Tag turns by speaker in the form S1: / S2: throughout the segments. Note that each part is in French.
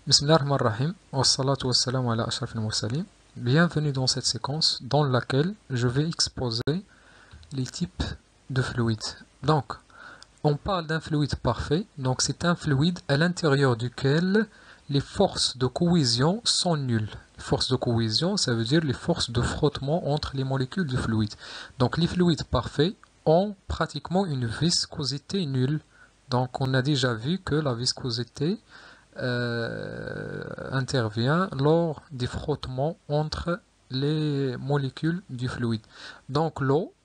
S1: Bismillahirrahmanirrahim, wassalatu wassalamu ala ashrafil mursalin. Bienvenue dans cette séquence dans laquelle je vais exposer les types de fluides. Donc, on parle d'un fluide parfait, donc c'est un fluide à l'intérieur duquel les forces de cohésion sont nulles. Les forces de cohésion, ça veut dire les forces de frottement entre les molécules du fluide. Donc les fluides parfaits ont pratiquement une viscosité nulle. Donc on a déjà vu que la viscosité intervient lors des frottements entre les molécules du fluide. Donc l'eau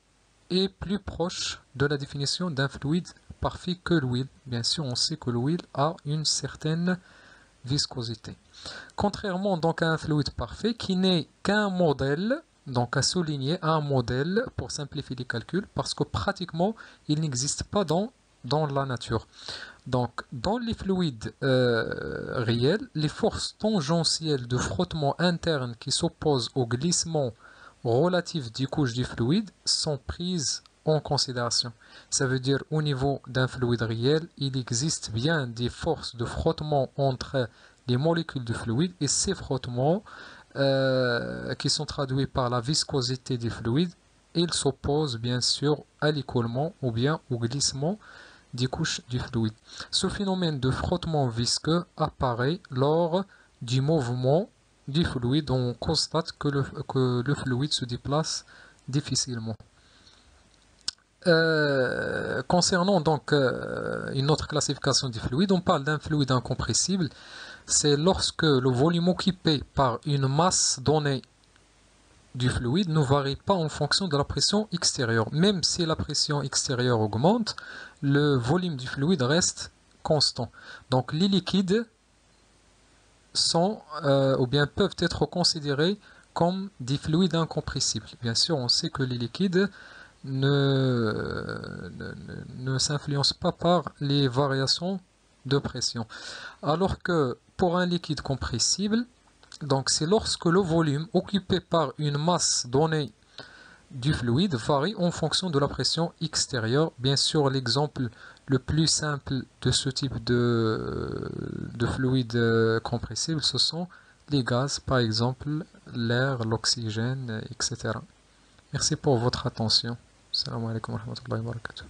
S1: est plus proche de la définition d'un fluide parfait que l'huile. Bien sûr, on sait que l'huile a une certaine viscosité. Contrairement donc à un fluide parfait qui n'est qu'un modèle, donc à souligner un modèle pour simplifier les calculs, parce que pratiquement il n'existe pas dans la nature. Donc, dans les fluides réels, les forces tangentielles de frottement interne qui s'opposent au glissement relatif des couches du fluide sont prises en considération. Ça veut dire au niveau d'un fluide réel, il existe bien des forces de frottement entre les molécules du fluide et ces frottements qui sont traduits par la viscosité du fluide, ils s'opposent bien sûr à l'écoulement ou bien au glissement des couches du fluide. Ce phénomène de frottement visqueux apparaît lors du mouvement du fluide. On constate que le fluide se déplace difficilement. Concernant donc une autre classification du fluide, on parle d'un fluide incompressible. C'est lorsque le volume occupé par une masse donnée du fluide ne varie pas en fonction de la pression extérieure. Même si la pression extérieure augmente, le volume du fluide reste constant. Donc les liquides sont ou bien peuvent être considérés comme des fluides incompressibles. Bien sûr, on sait que les liquides ne s'influencent pas par les variations de pression. Alors que pour un liquide compressible, donc c'est lorsque le volume occupé par une masse donnée du fluide varie en fonction de la pression extérieure. Bien sûr, l'exemple le plus simple de ce type de fluide compressible, ce sont les gaz, par exemple l'air, l'oxygène, etc. Merci pour votre attention. Assalamu alaikum wa rahmatullahi wa barakatuh.